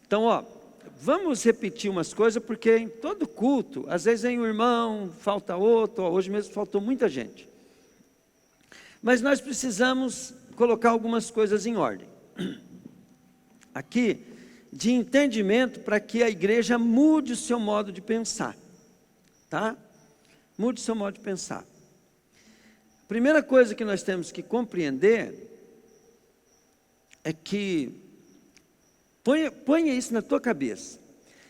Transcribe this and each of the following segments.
Então, vamos repetir umas coisas, porque em todo culto, às vezes vem um irmão, falta outro, hoje mesmo faltou muita gente. Mas nós precisamos colocar algumas coisas em ordem. Aqui, de entendimento para que a igreja mude o seu modo de pensar. Tá? Mude o seu modo de pensar. A primeira coisa que nós temos que compreender é que, ponha isso na tua cabeça,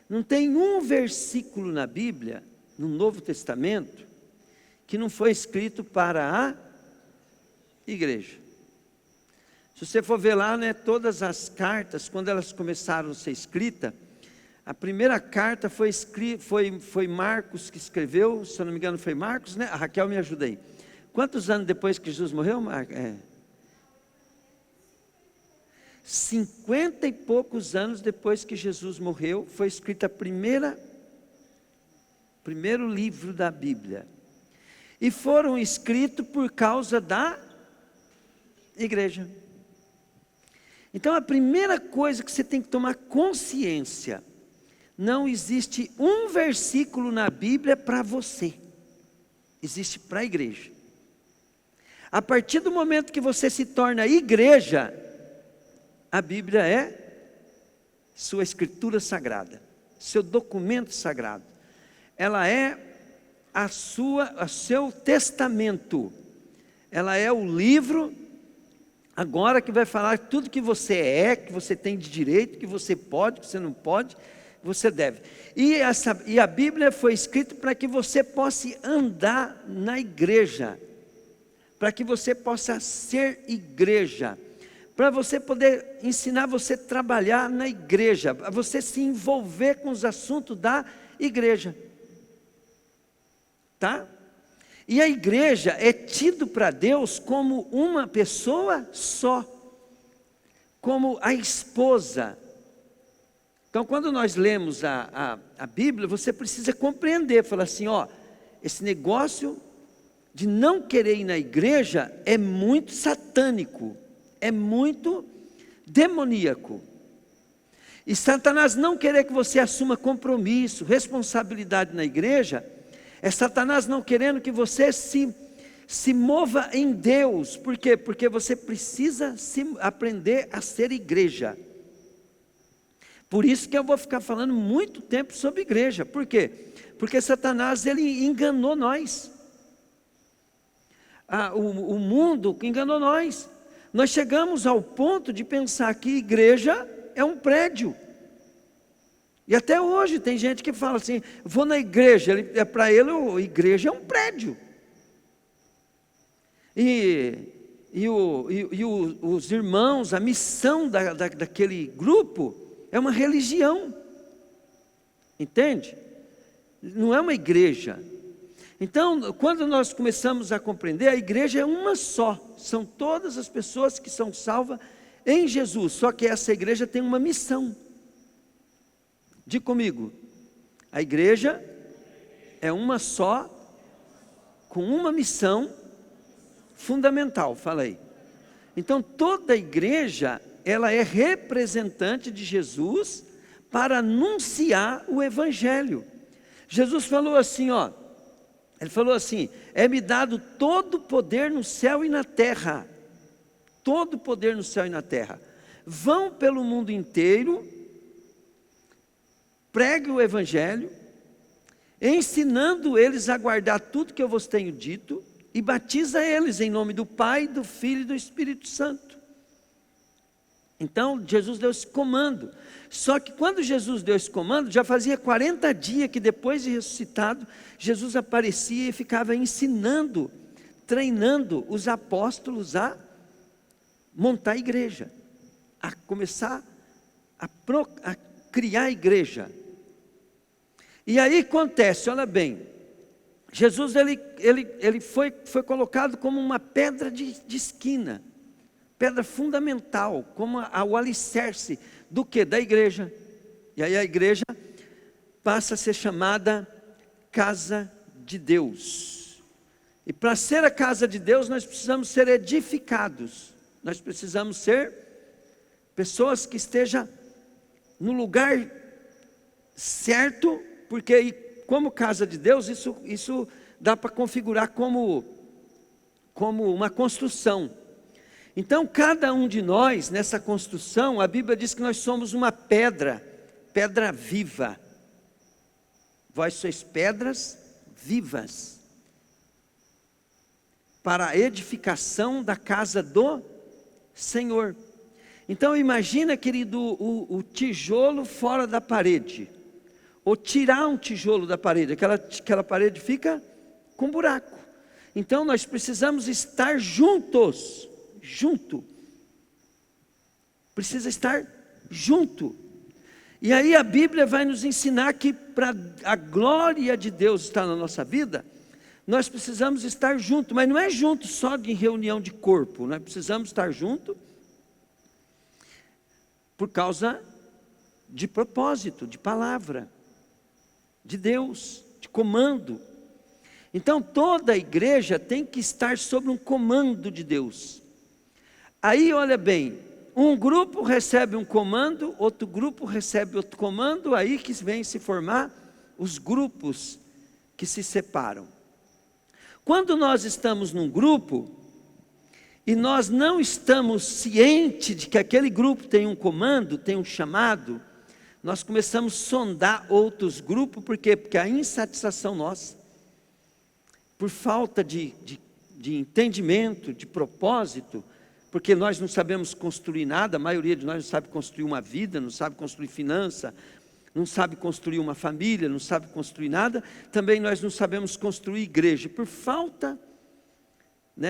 não tem um versículo na Bíblia, no Novo Testamento, que não foi escrito para a igreja. Se você for ver lá, né, todas as cartas, quando elas começaram a ser escritas, a primeira carta foi Marcos que escreveu, se eu não me engano foi Marcos, né? A Raquel me ajuda aí. Quantos anos depois que Jesus morreu, Marcos? 50 e poucos anos depois que Jesus morreu, foi escrita primeiro livro da Bíblia. E foram escritos por causa da igreja. Então a primeira coisa que você tem que tomar consciência, não existe um versículo na Bíblia para você, existe para a igreja. A partir do momento que você se torna igreja, a Bíblia é sua escritura sagrada, seu documento sagrado. Ela é o seu testamento. Ela é o livro agora que vai falar tudo que você é, que você tem de direito, que você pode, que você não pode, que você deve. E a Bíblia foi escrita para que você possa andar na igreja, para que você possa ser igreja, para você poder ensinar você a trabalhar na igreja, a você se envolver com os assuntos da igreja. Tá? E a igreja é tido para Deus como uma pessoa só, como a esposa. Então, quando nós lemos a Bíblia, você precisa compreender, falar assim, esse negócio de não querer ir na igreja é muito satânico, é muito demoníaco. E Satanás não querer que você assuma compromisso, responsabilidade na igreja, é Satanás não querendo que você se mova em Deus. Por quê? Porque você precisa aprender a ser igreja. Por isso que eu vou ficar falando muito tempo sobre igreja. Por quê? Porque Satanás, ele enganou nós. O mundo enganou nós. Nós chegamos ao ponto de pensar que igreja é um prédio. E até hoje tem gente que fala assim, vou na igreja, para ele a igreja é um prédio. Os irmãos, a missão daquele grupo é uma religião. Entende? Não é uma igreja. Então, quando nós começamos a compreender, a igreja é uma só. São todas as pessoas que são salvas em Jesus. Só que essa igreja tem uma missão. Diga comigo, a igreja é uma só, com uma missão fundamental, fala aí. Então toda a igreja, ela é representante de Jesus para anunciar o Evangelho. Jesus falou assim, ele falou assim, é-me dado todo o poder no céu e na terra, todo o poder no céu e na terra. Vão pelo mundo inteiro, pregue o Evangelho, ensinando eles a guardar tudo que eu vos tenho dito, e batiza eles em nome do Pai, do Filho e do Espírito Santo. Então, Jesus deu esse comando. Só que quando Jesus deu esse comando, já fazia 40 dias que depois de ressuscitado, Jesus aparecia e ficava ensinando, treinando os apóstolos a montar a igreja, a começar a criar a igreja. E aí acontece, olha bem, Jesus ele foi colocado como uma pedra de esquina, pedra fundamental, como o alicerce do que? Da igreja. E aí a igreja passa a ser chamada casa de Deus. E para ser a casa de Deus, nós precisamos ser edificados, nós precisamos ser pessoas que estejam no lugar certo, porque aí, como casa de Deus, isso dá para configurar como uma construção. Então, cada um de nós, nessa construção, a Bíblia diz que nós somos uma pedra viva. Vós sois pedras vivas, para a edificação da casa do Senhor. Então imagina, querido, o tijolo fora da parede, ou tirar um tijolo da parede, aquela parede fica com buraco. Então nós precisamos estar juntos, precisa estar junto. E aí a Bíblia vai nos ensinar que para a glória de Deus estar na nossa vida, nós precisamos estar junto, mas não é junto só de reunião de corpo, nós precisamos estar junto por causa de propósito, de palavra, de Deus, de comando. Então toda a igreja tem que estar sob um comando de Deus. Aí olha bem, um grupo recebe um comando, outro grupo recebe outro comando, aí que vem se formar os grupos que se separam. Quando nós estamos num grupo, e nós não estamos cientes de que aquele grupo tem um comando, tem um chamado, nós começamos a sondar outros grupos, por quê? Porque a insatisfação nossa, por falta de entendimento, de propósito, porque nós não sabemos construir nada, a maioria de nós não sabe construir uma vida, não sabe construir finança, não sabe construir uma família, não sabe construir nada, também nós não sabemos construir igreja, por falta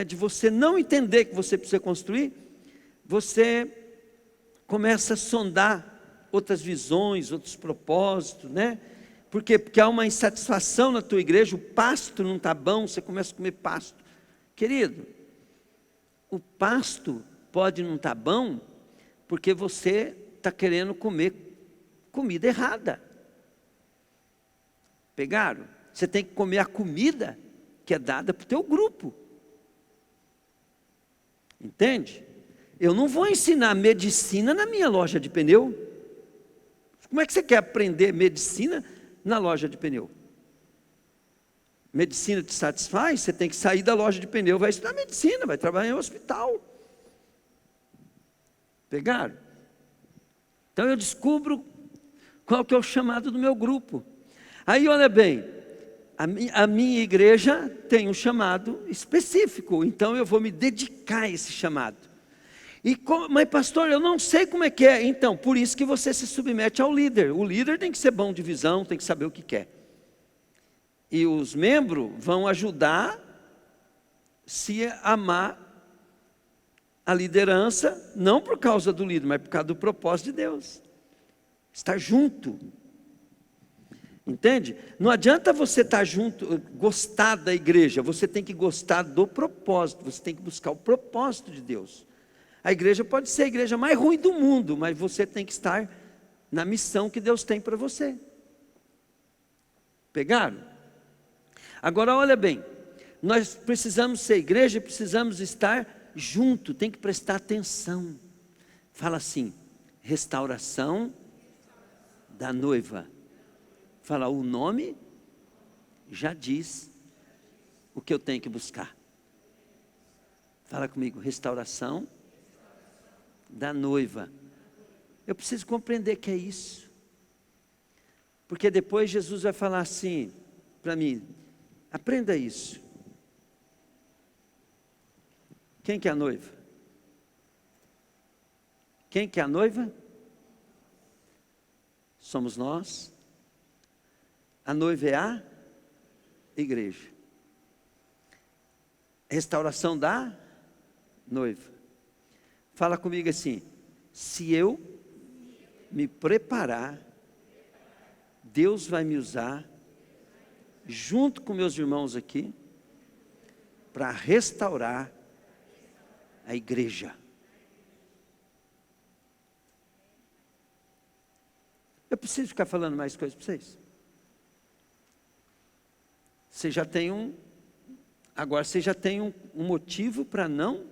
de você não entender que você precisa construir, você começa a sondar outras visões, outros propósitos, Por quê? Porque há uma insatisfação na tua igreja, o pasto não está bom, você começa a comer pasto. Querido, o pasto pode não estar bom, porque você está querendo comer comida errada. Pegaram? Você tem que comer a comida que é dada para o teu grupo. Entende? Eu não vou ensinar medicina na minha loja de pneu. Como é que você quer aprender medicina na loja de pneu? Medicina te satisfaz? Você tem que sair da loja de pneu, vai estudar medicina, vai trabalhar em um hospital. Pegaram? Então eu descubro qual que é o chamado do meu grupo. Aí olha bem, a minha igreja tem um chamado específico, então eu vou me dedicar a esse chamado. Mas pastor, eu não sei como é que é. Então, por isso que você se submete ao líder. O líder tem que ser bom de visão, tem que saber o que quer. E os membros vão ajudar se amar a liderança, não por causa do líder, mas por causa do propósito de Deus. Estar junto. Entende? Não adianta você estar junto, gostar da igreja, você tem que gostar do propósito, você tem que buscar o propósito de Deus. A igreja pode ser a igreja mais ruim do mundo, mas você tem que estar na missão que Deus tem para você. Pegaram? Agora olha bem, nós precisamos ser igreja, precisamos estar junto, tem que prestar atenção. Fala assim, restauração da noiva. Fala, o nome já diz o que eu tenho que buscar. Fala comigo, restauração da noiva. Eu preciso compreender que é isso. Porque depois Jesus vai falar assim para mim, aprenda isso. Quem que é a noiva? Quem que é a noiva? Somos nós. A noiva é a igreja. Restauração da noiva. Fala comigo assim, se eu me preparar, Deus vai me usar, junto com meus irmãos aqui, para restaurar a igreja. Eu preciso ficar falando mais coisas para vocês? Você já tem agora você já tem um motivo para não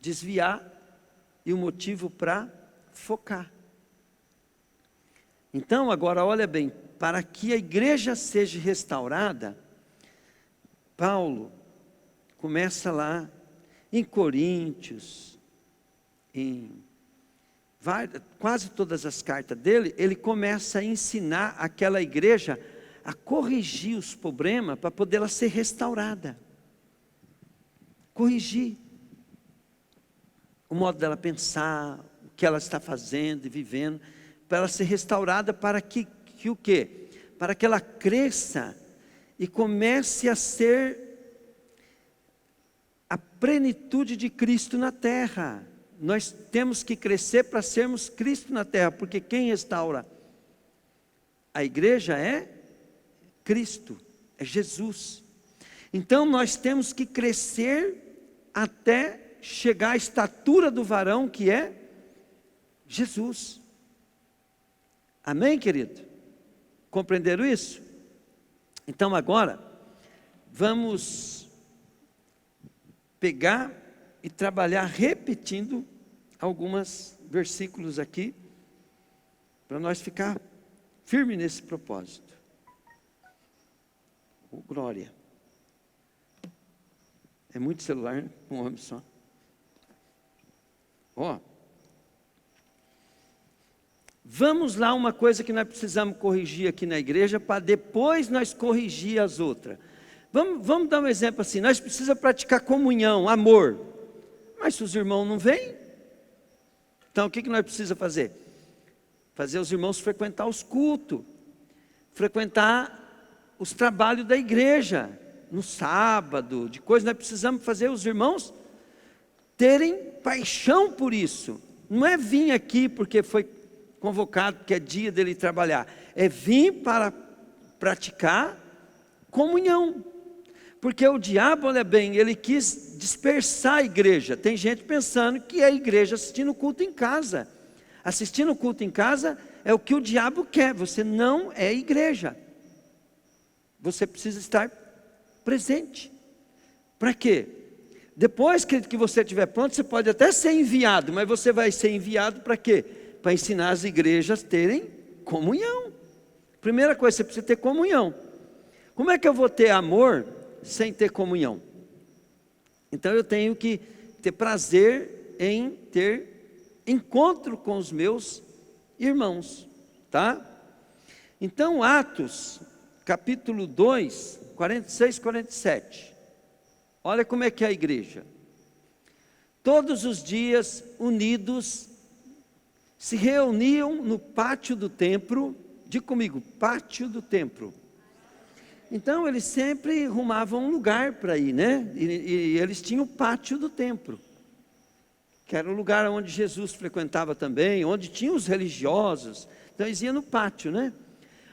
desviar e um motivo para focar. Então, agora olha bem, para que a igreja seja restaurada, Paulo começa lá em Coríntios, quase todas as cartas dele, ele começa a ensinar aquela igreja a corrigir os problemas para poder ela ser restaurada. Corrigir o modo dela pensar, o que ela está fazendo e vivendo, para ela ser restaurada, para que o quê? Para que ela cresça e comece a ser a plenitude de Cristo na terra. Nós temos que crescer para sermos Cristo na terra, porque quem restaura a igreja é Cristo, é Jesus. Então nós temos que crescer até chegar à estatura do varão, que é Jesus. Amém, querido? Compreenderam isso? Então agora, vamos pegar e trabalhar repetindo alguns versículos aqui, para nós ficar firme nesse propósito. Oh, glória. É muito celular, né? Um homem só. Ó. Vamos lá, uma coisa que nós precisamos corrigir aqui na igreja, para depois nós corrigir as outras. Vamos dar um exemplo assim, nós precisamos praticar comunhão, amor. Mas se os irmãos não vêm, então o que nós precisamos fazer? Fazer os irmãos frequentar os cultos, frequentar os trabalhos da igreja, no sábado, de coisas. Nós precisamos fazer os irmãos terem paixão por isso. Não é vir aqui porque foi convocado, porque é dia dele trabalhar. É vir para praticar comunhão. Porque o diabo, olha bem, ele quis dispersar a igreja. Tem gente pensando que é a igreja assistindo o culto em casa. Assistindo o culto em casa é o que o diabo quer. Você não é igreja. Você precisa estar presente. Para quê? Depois que você estiver pronto, você pode até ser enviado, mas você vai ser enviado para quê? Para ensinar as igrejas a terem comunhão. Primeira coisa, você precisa ter comunhão. Como é que eu vou ter amor sem ter comunhão? Então eu tenho que ter prazer em ter encontro com os meus irmãos, tá? Então Atos, capítulo 2, 46, 47. Olha como é que é a igreja. Todos os dias unidos, se reuniam no pátio do templo. Diga comigo, pátio do templo. Então eles sempre arrumavam um lugar para ir, né? E eles tinham o pátio do templo, que era o lugar onde Jesus frequentava também, onde tinham os religiosos. Então eles iam no pátio, né?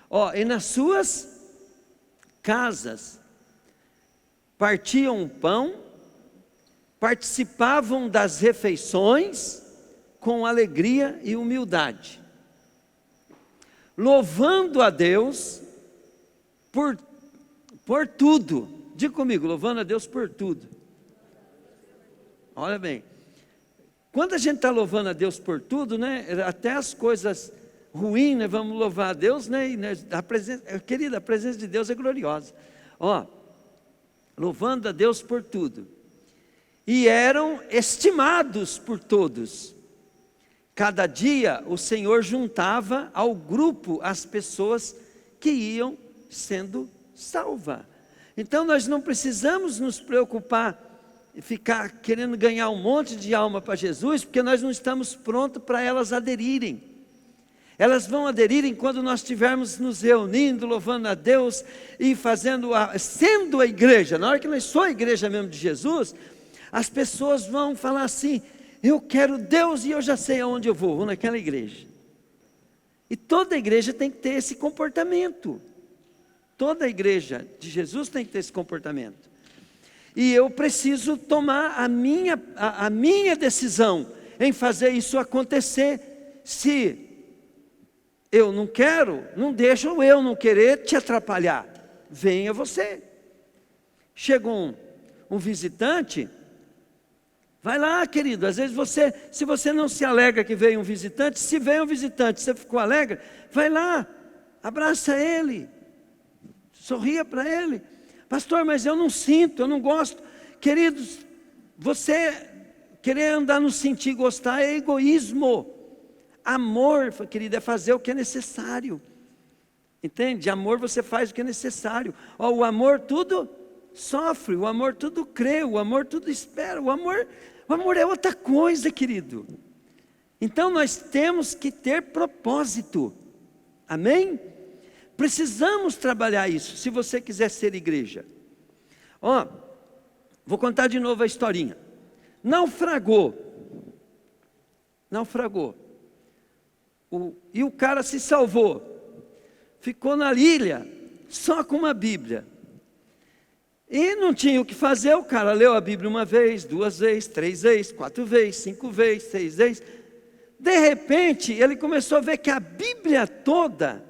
Ó, e nas suas casas partiam o pão, participavam das refeições com alegria e humildade, louvando a Deus por tudo. Diga comigo, louvando a Deus por tudo. Olha bem, quando a gente está louvando a Deus por tudo, né, até as coisas ruins, né, vamos louvar a Deus, né, querida, a presença de Deus é gloriosa. Ó, louvando a Deus por tudo. E eram estimados por todos. Cada dia o Senhor juntava ao grupo as pessoas que iam sendo salvas. Então nós não precisamos nos preocupar e ficar querendo ganhar um monte de alma para Jesus, porque nós não estamos prontos para elas aderirem. Elas vão aderirem quando nós estivermos nos reunindo, louvando a Deus e sendo a igreja. Na hora que nós somos a igreja mesmo de Jesus, as pessoas vão falar assim: eu quero Deus e eu já sei aonde eu vou naquela igreja. E toda igreja tem que ter esse comportamento. Toda igreja de Jesus tem que ter esse comportamento. E eu preciso tomar a minha decisão em fazer isso acontecer. Se eu não quero, não deixa eu não querer te atrapalhar. Venha você. Chegou um visitante Vai lá, querido. Às vezes se você não se alegra que veio um visitante, se veio um visitante, você ficou alegre, vai lá, abraça ele, sorria para ele. Pastor, mas eu não sinto, eu não gosto. Queridos, você querer andar no sentir gostar é egoísmo. Amor, querido, é fazer o que é necessário. Entende? Amor você faz o que é necessário. O amor tudo sofre, o amor tudo crê, o amor tudo espera. O amor é outra coisa, querido. Então nós temos que ter propósito. Amém? Precisamos trabalhar isso, se você quiser ser igreja. Vou contar de novo a historinha. Naufragou. E o cara se salvou. Ficou na ilha, só com uma Bíblia. E não tinha o que fazer, o cara leu a Bíblia uma vez, 2 vezes, 3 vezes, 4 vezes, 5 vezes, 6 vezes. De repente, ele começou a ver que a Bíblia toda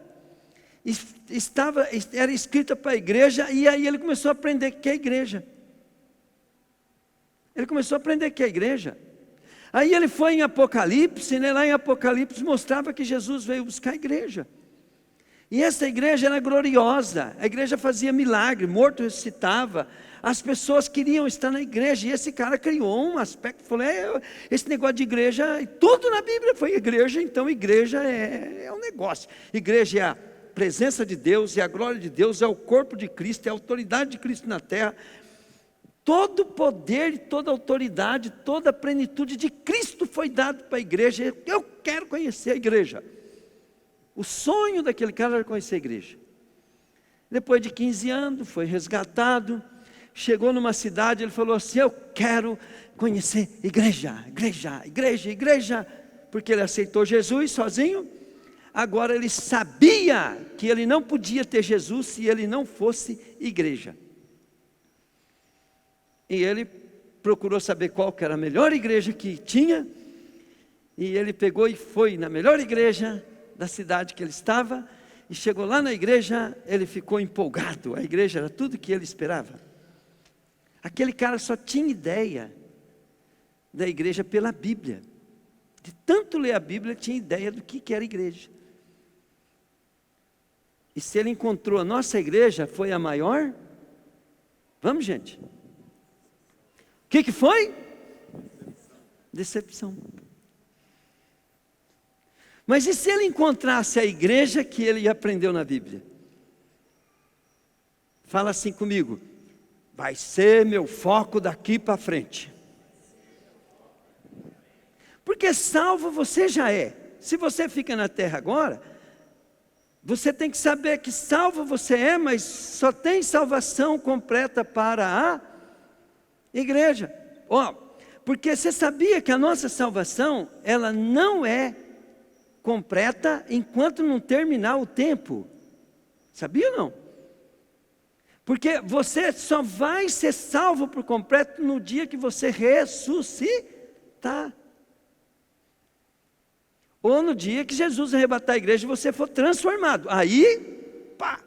era escrita para a igreja, e aí ele começou a aprender o que é igreja. Aí ele foi em Apocalipse, né? Lá em Apocalipse mostrava que Jesus veio buscar a igreja. E essa igreja era gloriosa, a igreja fazia milagre, morto ressuscitava, as pessoas queriam estar na igreja, e esse cara criou um aspecto, falou, esse negócio de igreja, tudo na Bíblia foi igreja, então igreja é um negócio, igreja é a presença de Deus, é a glória de Deus, é o corpo de Cristo, é a autoridade de Cristo na terra, todo o poder, toda a autoridade, toda a plenitude de Cristo foi dado para a igreja, eu quero conhecer a igreja. O sonho daquele cara era conhecer a igreja. Depois de 15 anos, foi resgatado, chegou numa cidade, ele falou assim, eu quero conhecer igreja, porque ele aceitou Jesus sozinho. Agora ele sabia que ele não podia ter Jesus se ele não fosse igreja. E ele procurou saber qual que era a melhor igreja que tinha, e ele pegou e foi na melhor igreja da cidade que ele estava, e chegou lá na igreja, ele ficou empolgado, a igreja era tudo que ele esperava. Aquele cara só tinha ideia da igreja pela Bíblia, de tanto ler a Bíblia, tinha ideia do que era igreja. E se ele encontrou a nossa igreja, foi a maior? Vamos, gente. O que foi? Decepção. Mas e se ele encontrasse a igreja que ele aprendeu na Bíblia? Fala assim comigo, vai ser meu foco daqui para frente. Porque salvo você já é. Se você fica na terra agora, você tem que saber que salvo você é, mas só tem salvação completa para a igreja. Porque você sabia que a nossa salvação, ela não é completa enquanto não terminar o tempo. Sabia ou não? Porque você só vai ser salvo por completo no dia que você ressuscitar. Ou no dia que Jesus arrebatar a igreja e você for transformado. Aí, pá.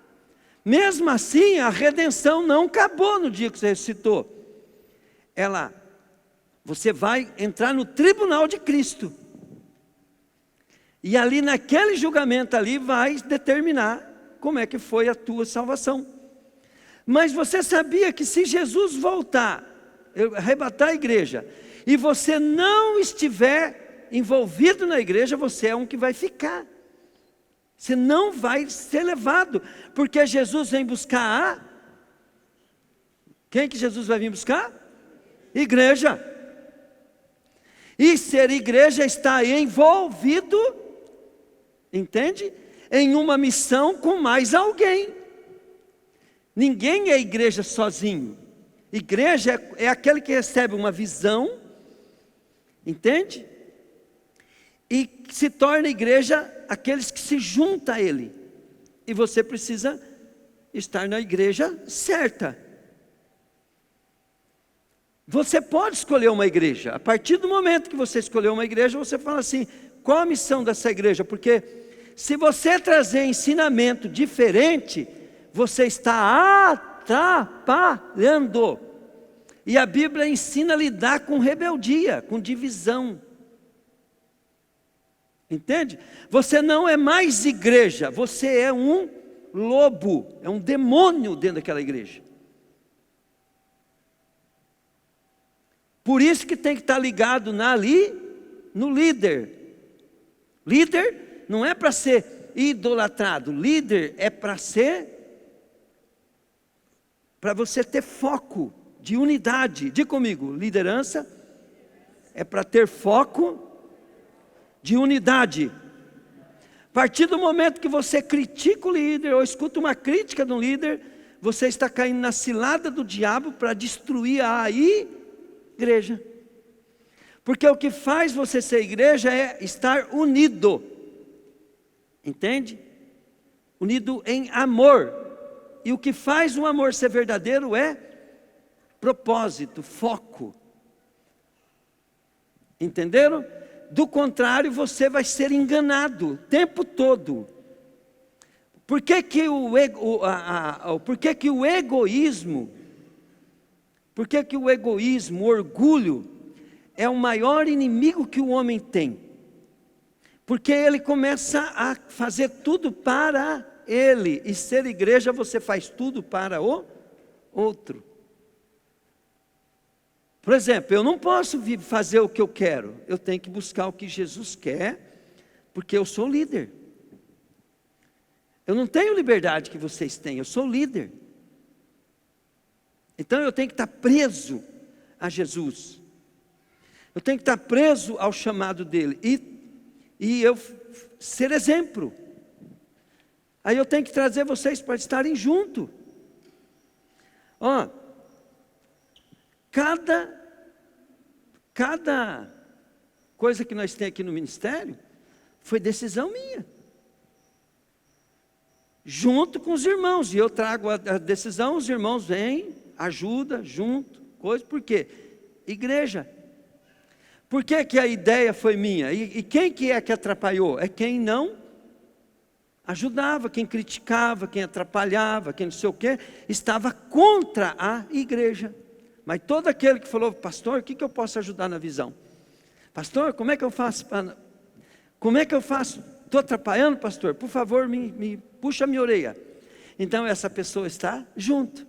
Mesmo assim, a redenção não acabou no dia que você ressuscitou. Você vai entrar no tribunal de Cristo. E ali naquele julgamento ali vai determinar como é que foi a tua salvação. Mas você sabia que se Jesus voltar, arrebatar a igreja, e você não estiver envolvido na igreja, você é um que vai ficar. Você não vai ser levado, porque Jesus vem buscar quem que Jesus vai vir buscar? Igreja. E ser igreja está envolvido, entende? Em uma missão com mais alguém. Ninguém é igreja sozinho. Igreja é aquele que recebe uma visão, entende? E se torna igreja aqueles que se juntam a ele. E você precisa estar na igreja certa. Você pode escolher uma igreja. A partir do momento que você escolheu uma igreja, você fala assim, qual a missão dessa igreja? Porque se você trazer ensinamento diferente, você está atrapalhando. E a Bíblia ensina a lidar com rebeldia, com divisão. Entende? Você não é mais igreja, você é um lobo, é um demônio dentro daquela igreja. Por isso que tem que estar ligado no líder. Líder não é para ser idolatrado, líder é para você ter foco de unidade. Diga comigo, liderança é para ter foco de unidade. A partir do momento que você critica o líder, ou escuta uma crítica de um líder, você está caindo na cilada do diabo para destruir a igreja. Porque o que faz você ser igreja é estar unido. Entende? Unido em amor. E o que faz um amor ser verdadeiro é propósito, foco. Entenderam? Do contrário, você vai ser enganado o tempo todo. Por que que o egoísmo, o orgulho, é o maior inimigo que o homem tem? Porque ele começa a fazer tudo para ele. E ser igreja, você faz tudo para o outro. Por exemplo, eu não posso fazer o que eu quero. Eu tenho que buscar o que Jesus quer, porque eu sou líder. Eu não tenho liberdade que vocês têm, eu sou líder. Então eu tenho que estar preso a Jesus. Eu tenho que estar preso ao chamado dele. E eu ser exemplo. Aí eu tenho que trazer vocês para estarem junto. Ó, cada coisa que nós temos aqui no ministério foi decisão minha. Junto com os irmãos. E eu trago a decisão, os irmãos vêm, ajuda, junto, coisa. Por quê? Igreja. Por que que a ideia foi minha? E quem que é que atrapalhou? É quem não ajudava, quem criticava, quem atrapalhava, quem não sei o quê, estava contra a igreja. Mas todo aquele que falou, pastor, o que eu posso ajudar na visão? Pastor, como é que eu faço? Como é que eu faço? Estou atrapalhando, pastor? Por favor, me puxa a minha orelha. Então essa pessoa está junto.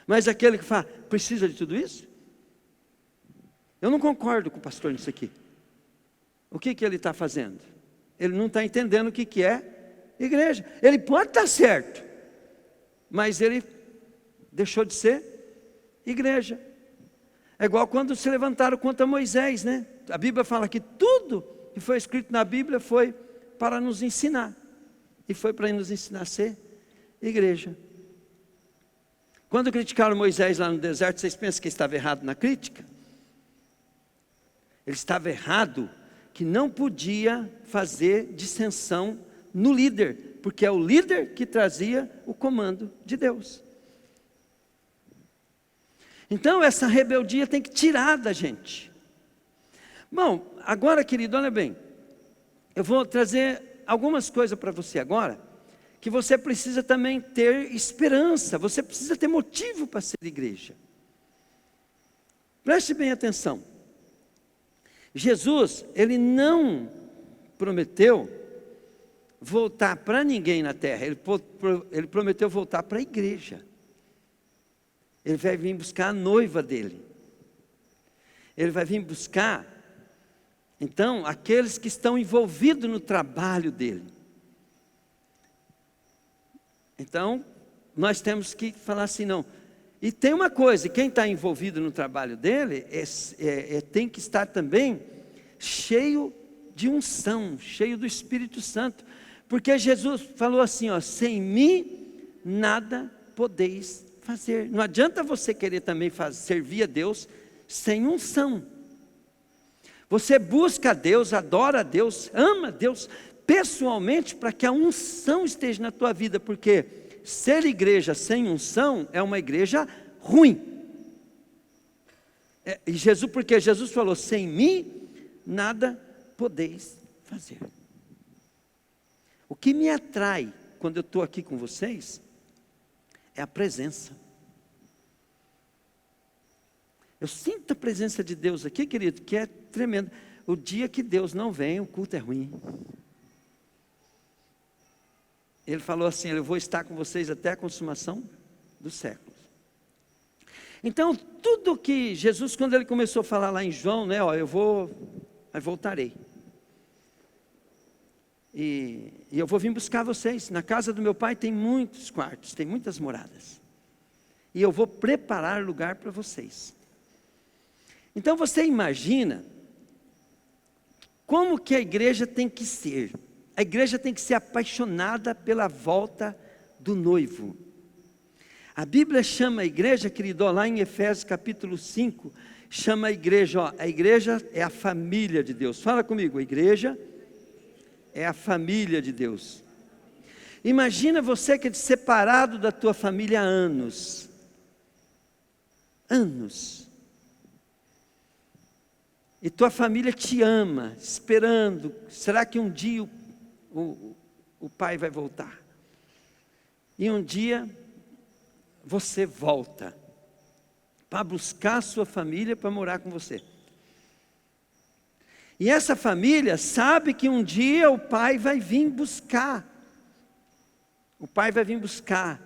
Mas aquele que fala, precisa de tudo isso? Eu não concordo com o pastor nisso aqui. O que ele está fazendo? Ele não está entendendo o que é igreja. Ele pode estar certo, mas ele deixou de ser igreja. É igual quando se levantaram contra Moisés, né? A Bíblia fala que tudo que foi escrito na Bíblia foi para nos ensinar. E foi para nos ensinar a ser igreja. Quando criticaram Moisés lá no deserto, vocês pensam que estava errado na crítica? Ele estava errado que não podia fazer dissensão no líder, porque é o líder que trazia o comando de Deus. Então essa rebeldia tem que tirar da gente. Bom, agora querido, olha bem, eu vou trazer algumas coisas para você agora, que você precisa também ter esperança, você precisa ter motivo para ser igreja. Preste bem atenção. Jesus, ele não prometeu voltar para ninguém na terra, ele prometeu voltar para a igreja. Ele vai vir buscar a noiva dele. Ele vai vir buscar, então, aqueles que estão envolvidos no trabalho dele. Então, nós temos que falar assim, não. E tem uma coisa, quem está envolvido no trabalho dele, tem que estar também cheio de unção, cheio do Espírito Santo. Porque Jesus falou assim, ó, sem mim nada podeis fazer. Não adianta você querer também servir a Deus sem unção. Você busca a Deus, adora a Deus, ama a Deus pessoalmente para que a unção esteja na tua vida, porque ser igreja sem unção é uma igreja ruim. Porque Jesus falou, sem mim nada podeis fazer. O que me atrai quando eu estou aqui com vocês é a presença. Eu sinto a presença de Deus aqui, querido, que é tremendo. O dia que Deus não vem, o culto é ruim. Ele falou assim: eu vou estar com vocês até a consumação dos séculos. Então, tudo que Jesus, quando ele começou a falar lá em João, né, ó, eu voltarei. E eu vou vir buscar vocês. Na casa do meu pai tem muitos quartos, tem muitas moradas. E eu vou preparar lugar para vocês. Então você imagina como que a igreja tem que ser. A igreja tem que ser apaixonada pela volta do noivo. A Bíblia chama a igreja, querido, ó, lá em Efésios capítulo 5, chama a igreja, ó, a igreja é a família de Deus. Fala comigo, a igreja é a família de Deus. Imagina você que é separado da tua família há anos. Anos. E tua família te ama, esperando. Será que um dia o pai vai voltar? E um dia você volta para buscar a sua família para morar com você. E essa família sabe que um dia o pai vai vir buscar. O pai vai vir buscar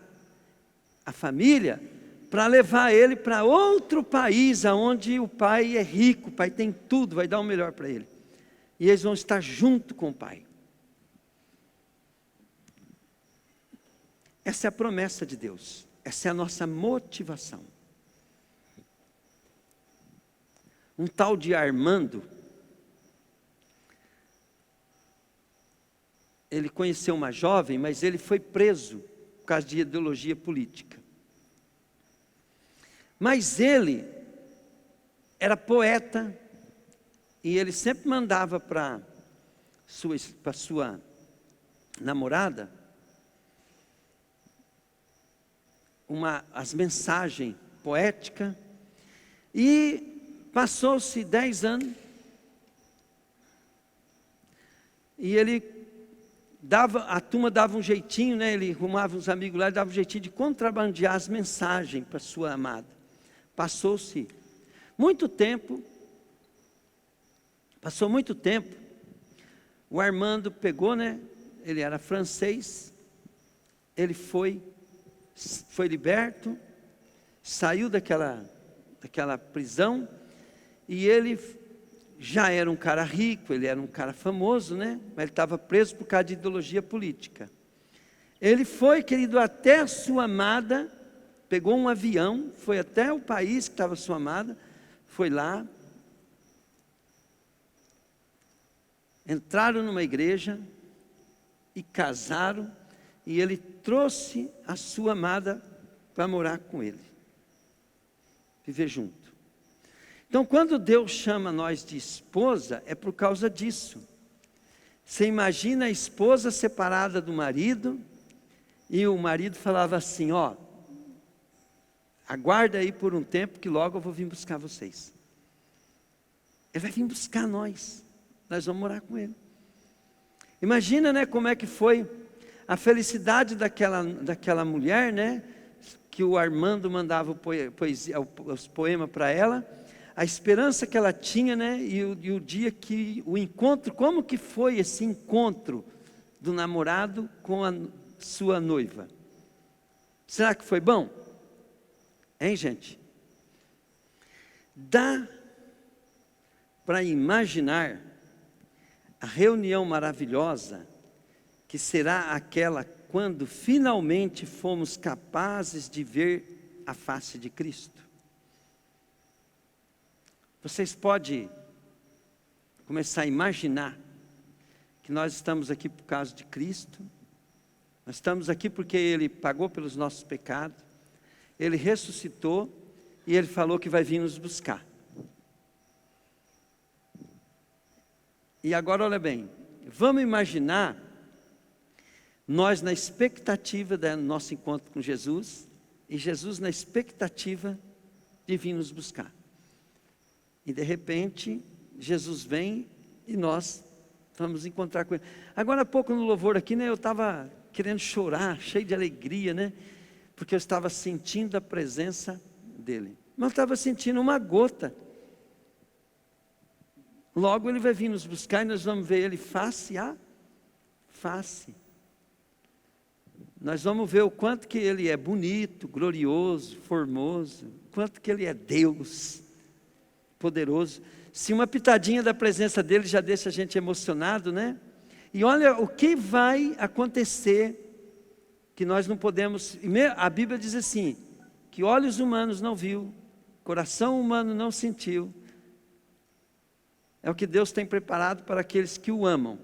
a família para levar ele para outro país, onde o pai é rico, o pai tem tudo, vai dar o melhor para ele. E eles vão estar junto com o pai. Essa é a promessa de Deus. Essa é a nossa motivação. Um tal de Armando, ele conheceu uma jovem, mas ele foi preso por causa de ideologia política. Mas ele era poeta e ele sempre mandava para sua namorada as mensagens poéticas. E passou-se 10 anos e a turma dava um jeitinho, né? Ele arrumava uns amigos lá e dava um jeitinho de contrabandear as mensagens para sua amada. Passou-se muito tempo, o Armando pegou, né? Ele era francês, ele foi liberto, saiu daquela prisão, e ele já era um cara rico, ele era um cara famoso, né? Mas ele estava preso por causa de ideologia política. Ele foi, querido, até a sua amada, pegou um avião, foi até o país que estava sua amada, foi lá, entraram numa igreja e casaram, e ele trouxe a sua amada para morar com ele, viver junto. Então, quando Deus chama nós de esposa, é por causa disso. Você imagina a esposa separada do marido, e o marido falava assim: ó, aguarda aí por um tempo, que logo eu vou vir buscar vocês. Ele vai vir buscar nós vamos morar com ele. Imagina, né, como é que foi a felicidade daquela mulher, né, que o Armando mandava os poemas para ela, a esperança que ela tinha, né, e o dia que o encontro, como que foi esse encontro do namorado com a sua noiva? Será que foi bom? Hein, gente? Dá para imaginar a reunião maravilhosa que será aquela quando finalmente fomos capazes de ver a face de Cristo. Vocês podem começar a imaginar que nós estamos aqui por causa de Cristo, nós estamos aqui porque Ele pagou pelos nossos pecados, Ele ressuscitou e Ele falou que vai vir nos buscar. E agora olha bem, vamos imaginar nós na expectativa do nosso encontro com Jesus, e Jesus na expectativa de vir nos buscar. E de repente, Jesus vem e nós vamos encontrar com Ele. Agora há pouco no louvor aqui, né, eu estava querendo chorar, cheio de alegria, né, porque eu estava sentindo a presença dEle. Não estava sentindo uma gota. Logo ele vai vir nos buscar e nós vamos ver ele face a face. Nós vamos ver o quanto que ele é bonito, glorioso, formoso, quanto que ele é Deus, poderoso. Se uma pitadinha da presença dele já deixa a gente emocionado, né? E olha o que vai acontecer, que nós não podemos... A Bíblia diz assim, que olhos humanos não viu, coração humano não sentiu. É o que Deus tem preparado para aqueles que o amam.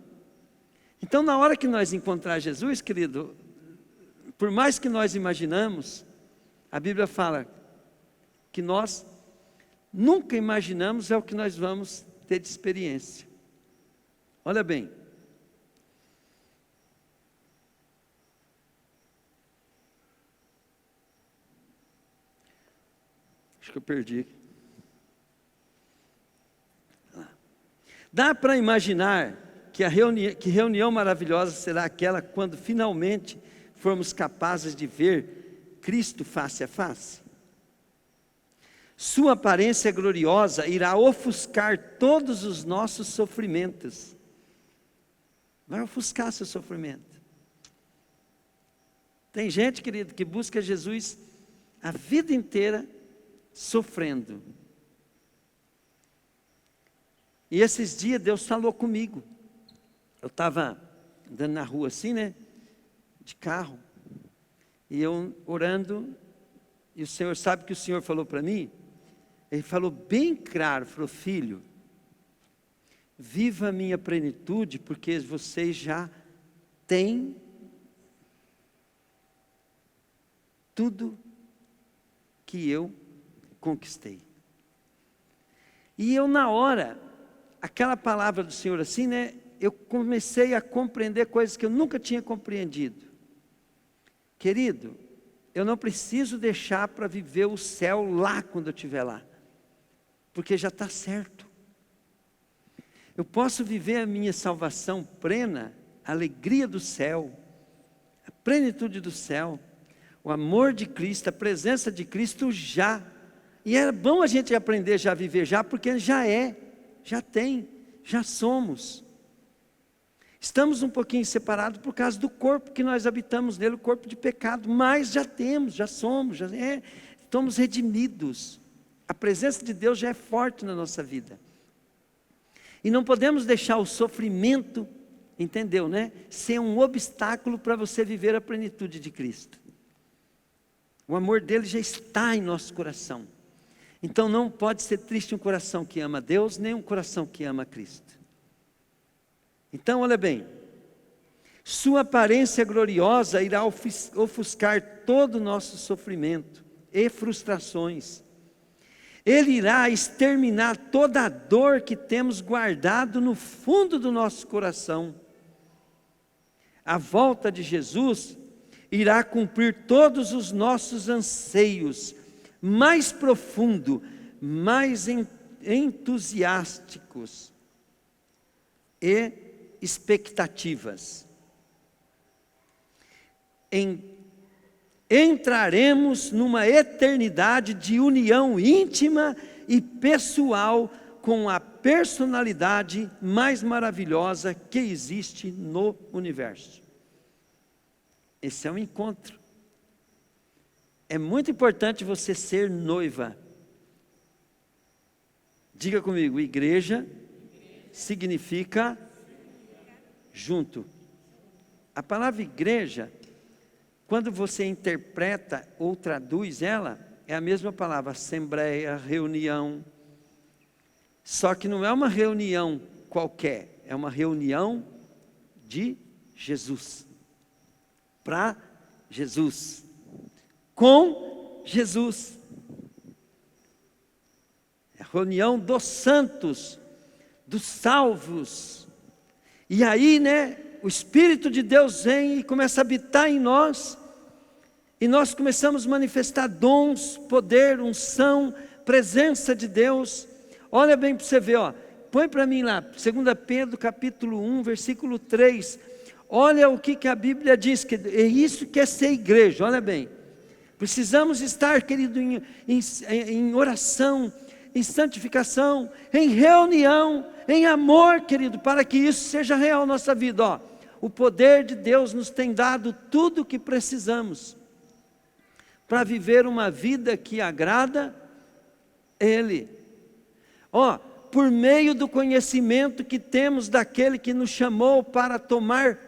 Então, na hora que nós encontrar Jesus, querido, por mais que nós imaginamos, a Bíblia fala que nós nunca imaginamos é o que nós vamos ter de experiência. Olha bem. Acho que eu perdi. Dá para imaginar que reunião maravilhosa será aquela quando finalmente formos capazes de ver Cristo face a face? Sua aparência gloriosa irá ofuscar todos os nossos sofrimentos. Vai ofuscar seu sofrimento. Tem gente, querido, que busca Jesus a vida inteira sofrendo. E esses dias Deus falou comigo. Eu estava andando na rua assim, né? De carro. E eu orando. E o Senhor, sabe o que o Senhor falou para mim? Ele falou bem claro, falou: filho, viva a minha plenitude, porque vocês já têm tudo que eu conquistei. E eu na hora, aquela palavra do Senhor assim, né? Eu comecei a compreender coisas que eu nunca tinha compreendido. Querido, eu não preciso deixar para viver o céu lá quando eu estiver lá, porque já está certo. Eu posso viver a minha salvação plena, a alegria do céu, a plenitude do céu, o amor de Cristo, a presença de Cristo já. E é bom a gente aprender já a viver já, porque já é, já tem, já somos. Estamos um pouquinho separados por causa do corpo que nós habitamos nele, o corpo de pecado, mas já temos, já somos, estamos redimidos. A presença de Deus já é forte na nossa vida. E não podemos deixar o sofrimento, entendeu, né? Ser um obstáculo para você viver a plenitude de Cristo. O amor dele já está em nosso coração. Então não pode ser triste um coração que ama Deus, nem um coração que ama Cristo. Então olha bem, sua aparência gloriosa irá ofuscar todo o nosso sofrimento e frustrações. Ele irá exterminar toda a dor que temos guardado no fundo do nosso coração. A volta de Jesus irá cumprir todos os nossos anseios, mais profundo, mais entusiásticos e expectativas. Entraremos numa eternidade de união íntima e pessoal com a personalidade mais maravilhosa que existe no universo. Esse é um encontro. É muito importante você ser noiva. Diga comigo, igreja significa junto. A palavra igreja, quando você interpreta ou traduz ela, é a mesma palavra, assembleia, reunião. Só que não é uma reunião qualquer, é uma reunião de Jesus. Para Jesus. Com Jesus. É a reunião dos santos, dos salvos. E aí, né, o Espírito de Deus vem e começa a habitar em nós, e nós começamos a manifestar dons, poder, unção, presença de Deus. Olha bem para você ver, ó. Põe para mim lá, 2 Pedro capítulo 1, versículo 3. Olha o que a Bíblia diz, que é isso que é ser igreja, olha bem. Precisamos estar, querido, em oração, em santificação, em reunião, em amor, querido, para que isso seja real na nossa vida. Ó, o poder de Deus nos tem dado tudo o que precisamos para viver uma vida que agrada Ele. Ó, por meio do conhecimento que temos daquele que nos chamou para tomar,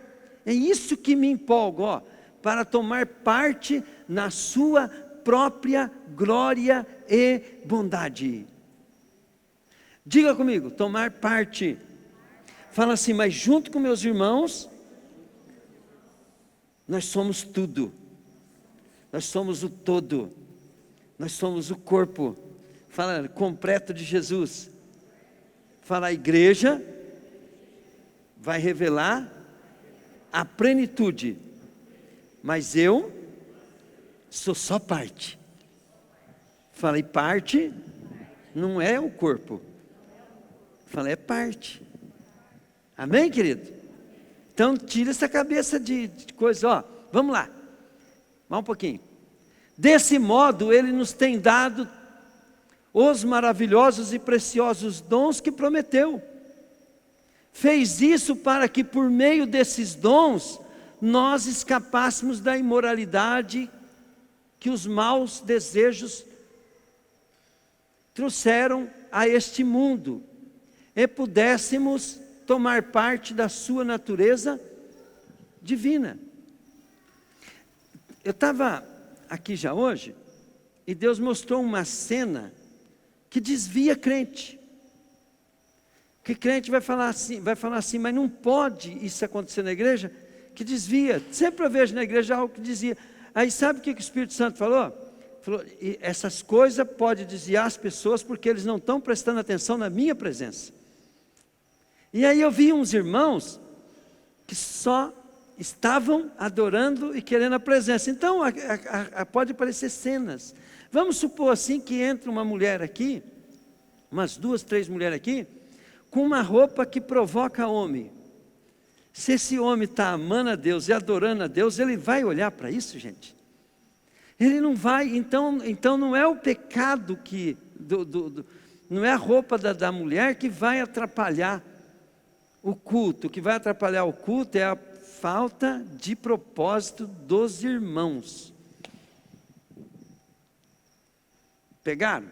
é isso que me empolga, ó, para tomar parte na sua própria glória e bondade. Diga comigo, tomar parte. Fala assim, mas junto com meus irmãos, nós somos tudo. Nós somos o todo. Nós somos o corpo. Fala, completo de Jesus. Fala, a igreja vai revelar a plenitude. Mas eu sou só parte. Falei, parte não é o corpo. Falei, é parte. Amém, querido? Então, tira essa cabeça de coisa, ó. Vamos lá. Vamos um pouquinho. Desse modo, Ele nos tem dado os maravilhosos e preciosos dons que prometeu. Fez isso para que por meio desses dons, nós escapássemos da imoralidade que os maus desejos trouxeram a este mundo, e pudéssemos tomar parte da sua natureza divina. Eu estava aqui já hoje, e Deus mostrou uma cena que desvia crente. Que crente vai falar assim, mas não pode isso acontecer na igreja, que desvia. Sempre eu vejo na igreja algo que dizia. Aí sabe o que o Espírito Santo falou? Falou, e essas coisas podem desviar as pessoas porque eles não estão prestando atenção na minha presença. E aí eu vi uns irmãos que só estavam adorando e querendo a presença. Então pode aparecer cenas. Vamos supor assim que entra uma mulher aqui, umas 2, 3 mulheres aqui, com uma roupa que provoca homem. Se esse homem está amando a Deus e adorando a Deus, ele vai olhar para isso, gente? Ele não vai, então não é o pecado que, não é a roupa da mulher que vai atrapalhar o culto. O que vai atrapalhar o culto é a falta de propósito dos irmãos. Pegaram?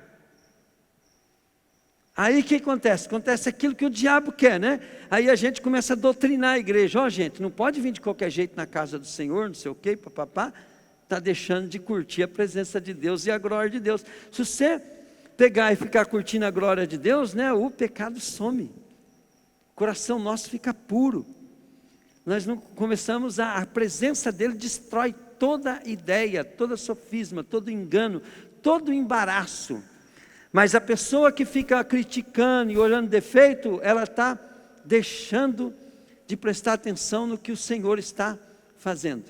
Aí o que acontece? Acontece aquilo que o diabo quer, né? Aí a gente começa a doutrinar a igreja. Ó, gente, não pode vir de qualquer jeito na casa do Senhor, não sei o quê, papapá. Está deixando de curtir a presença de Deus e a glória de Deus. Se você pegar e ficar curtindo a glória de Deus, né, o pecado some. O coração nosso fica puro. Nós não começamos a presença dele destrói toda ideia, toda sofisma, todo engano, todo embaraço. Mas a pessoa que fica criticando e olhando defeito, ela está deixando de prestar atenção no que o Senhor está fazendo.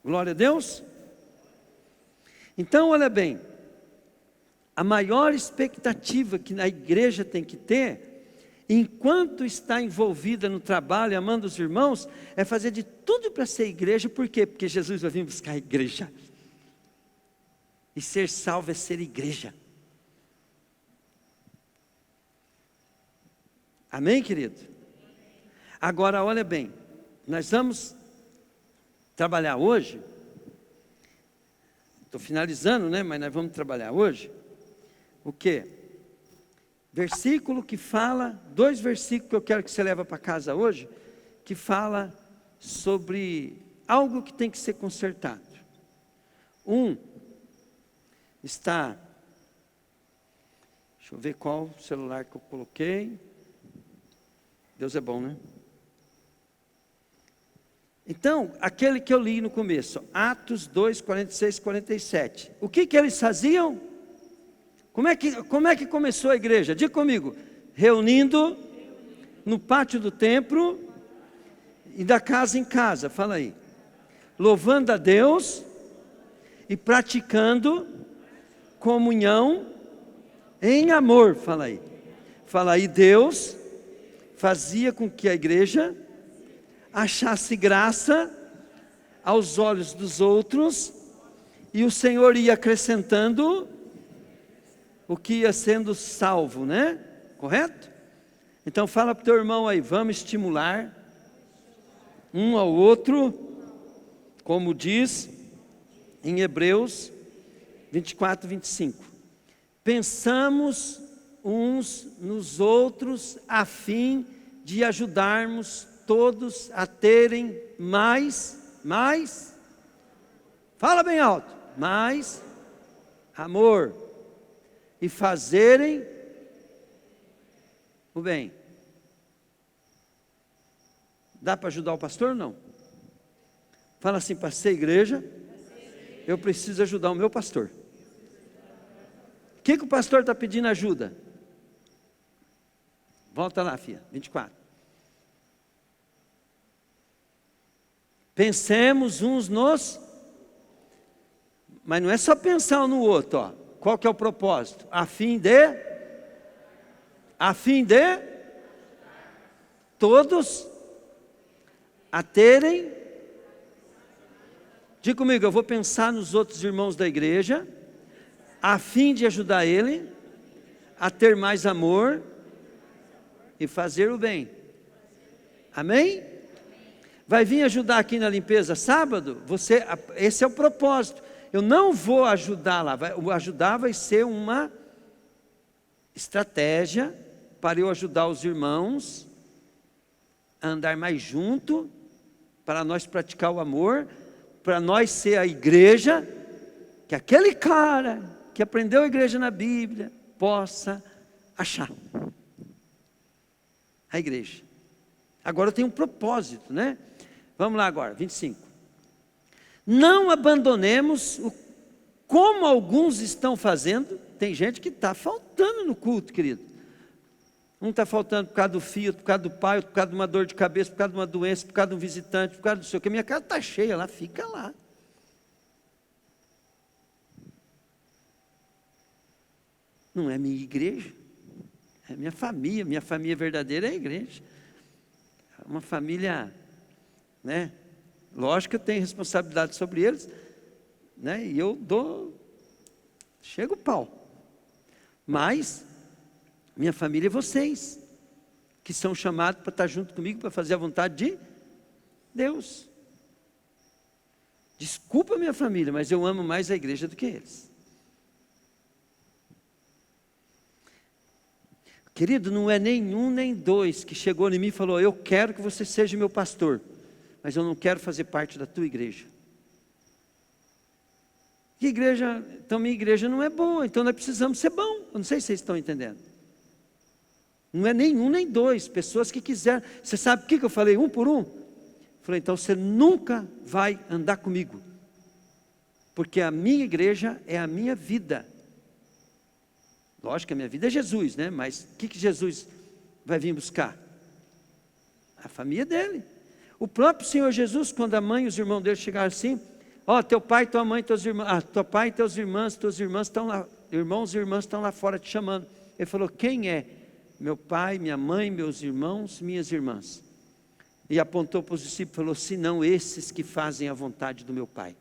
Glória a Deus. Então, olha bem, a maior expectativa que a igreja tem que ter, enquanto está envolvida no trabalho, amando os irmãos, é fazer de tudo para ser igreja. Por quê? Porque Jesus vai vir buscar a igreja. E ser salvo é ser igreja. Amém, querido? Agora, olha bem, nós vamos trabalhar hoje, estou finalizando, né? Mas nós vamos trabalhar hoje, o quê? Versículo que fala, 2 versículos que eu quero que você leve para casa hoje, que fala sobre algo que tem que ser consertado. Está, deixa eu ver qual celular que eu coloquei. Deus é bom, né? Então, aquele que eu li no começo, Atos 2, 46, 47. O que eles faziam? Como é que começou a igreja? Diga comigo. Reunindo no pátio do templo e da casa em casa. Fala aí. Louvando a Deus e praticando comunhão em amor. Fala aí. Fala aí, Deus fazia com que a igreja achasse graça aos olhos dos outros e o Senhor ia acrescentando o que ia sendo salvo, né? Correto? Então fala para o teu irmão aí, vamos estimular um ao outro, como diz em Hebreus 24, 25. Pensamos uns nos outros a fim de ajudarmos todos a terem mais, fala bem alto, mais amor e fazerem o bem. Dá para ajudar o pastor ou não? Fala assim, para ser igreja, eu preciso ajudar o meu pastor. O que o pastor está pedindo ajuda? Volta lá, filha, 24. Pensemos uns nos... Mas não é só pensar um no outro, ó. Qual que é o propósito? A fim de todos a terem... Diga comigo, eu vou pensar nos outros irmãos da igreja, a fim de ajudar ele a ter mais amor e fazer o bem. Amém? Vai vir ajudar aqui na limpeza sábado? Esse é o propósito. Eu não vou ajudar lá. O ajudar vai ser uma estratégia para eu ajudar os irmãos a andar mais junto, para nós praticar o amor, para nós ser a igreja, que aquele cara que aprendeu a igreja na Bíblia possa achar a igreja. Agora eu tenho um propósito, né? Vamos lá agora, 25. Não abandonemos como alguns estão fazendo. Tem gente que está faltando no culto, querido. Um está faltando por causa do filho, por causa do pai, por causa de uma dor de cabeça, por causa de uma doença, por causa de um visitante, por causa do seu que. Minha casa está cheia lá, fica lá. Não é minha igreja, é minha família verdadeira é a igreja. É uma família, né? Lógico que eu tenho responsabilidade sobre eles, né? E eu chego o pau. Mas minha família é vocês, que são chamados para estar junto comigo, para fazer a vontade de Deus. Desculpa minha família, mas eu amo mais a igreja do que eles. Querido, não é nenhum nem dois que chegou em mim e falou, eu quero que você seja meu pastor, mas eu não quero fazer parte da tua igreja. Que igreja? Então minha igreja não é boa, então nós precisamos ser bom. Eu não sei se vocês estão entendendo. Não é nenhum nem dois, pessoas que quiseram. Você sabe o que eu falei, um por um? Eu falei, então você nunca vai andar comigo, porque a minha igreja é a minha vida. Lógico que a minha vida é Jesus, né? Mas o que Jesus vai vir buscar? A família dele. O próprio Senhor Jesus, quando a mãe e os irmãos dele chegaram assim, ó, teu pai, tua mãe, teus irmãos, teu pai e teus irmãs, tuas irmãs estão lá, irmãos e irmãs estão lá fora te chamando. Ele falou, quem é? Meu pai, minha mãe, meus irmãos, minhas irmãs. E apontou para os discípulos e falou, senão esses que fazem a vontade do meu pai.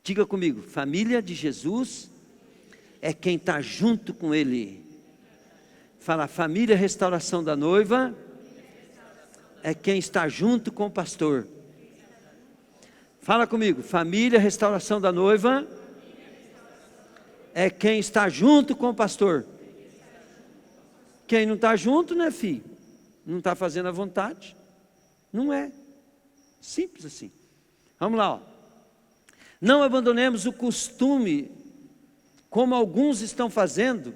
Diga comigo, família de Jesus é quem está junto com ele. Fala, família restauração da noiva é quem está junto com o pastor. Fala comigo, família restauração da noiva é quem está junto com o pastor. Quem não está junto, né, filho? Não está fazendo a vontade. Não é. Simples assim. Vamos lá, ó. Não abandonemos o costume, como alguns estão fazendo,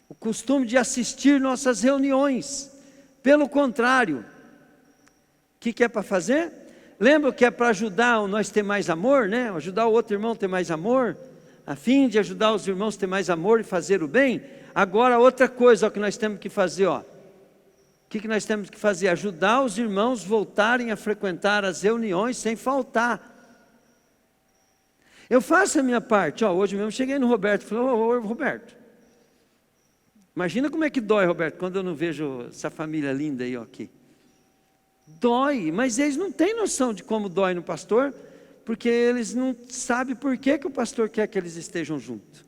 o costume de assistir nossas reuniões. Pelo contrário, o que é para fazer? Lembra que é para ajudar nós ter mais amor, né? Ajudar o outro irmão a ter mais amor, a fim de ajudar os irmãos a ter mais amor e fazer o bem. Agora outra coisa ó, que nós temos que fazer, ó. O que nós temos que fazer? Ajudar os irmãos a voltarem a frequentar as reuniões sem faltar. Eu faço a minha parte, ó, hoje mesmo cheguei no Roberto e falei, ô Roberto, imagina como é que dói, Roberto, quando eu não vejo essa família linda aí ó, aqui. Dói, mas eles não têm noção de como dói no pastor, porque eles não sabem por que o pastor quer que eles estejam juntos.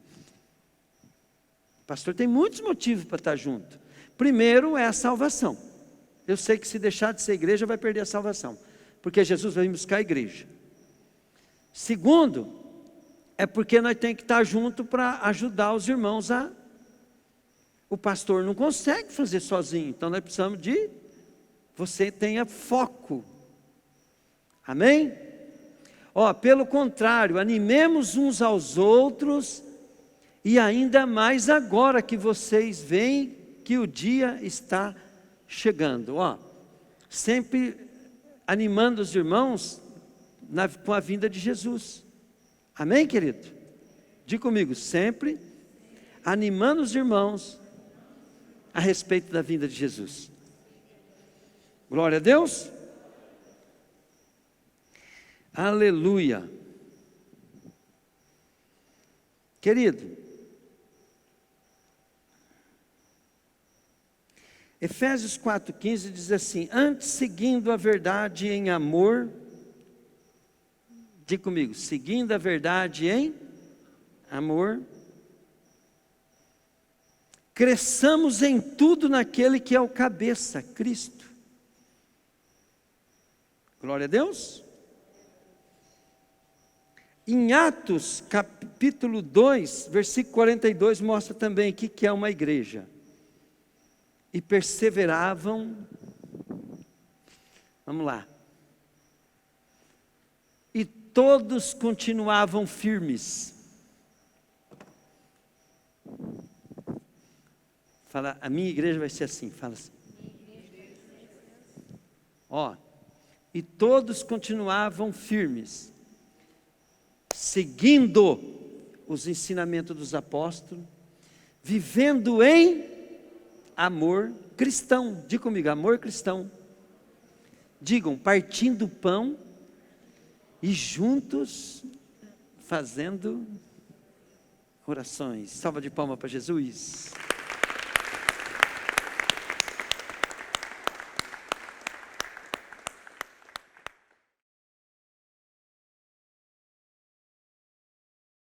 O pastor tem muitos motivos para estar junto. Primeiro é a salvação. Eu sei que se deixar de ser igreja vai perder a salvação, porque Jesus vai buscar a igreja. Segundo, é porque nós temos que estar junto para ajudar os irmãos o pastor não consegue fazer sozinho, então nós precisamos de você tenha foco. Amém? Pelo contrário, animemos uns aos outros, e ainda mais agora que vocês veem que o dia está chegando. Sempre animando os irmãos com a vinda de Jesus. Amém, querido? Diga comigo, sempre animando os irmãos a respeito da vinda de Jesus. Glória a Deus. Aleluia. Querido, Efésios 4,15 diz assim: antes, seguindo a verdade em amor, diga comigo, seguindo a verdade em amor, cresçamos em tudo naquele que é o cabeça, Cristo. Glória a Deus. Em Atos capítulo 2, versículo 42, mostra também o que é uma igreja. E perseveravam, vamos lá, e todos continuavam firmes. Fala, a minha igreja vai ser assim, fala assim. E todos continuavam firmes, seguindo os ensinamentos dos apóstolos, vivendo em amor cristão. Diga comigo, amor cristão. Digam, partindo o pão e juntos fazendo orações. Salva de palmas para Jesus.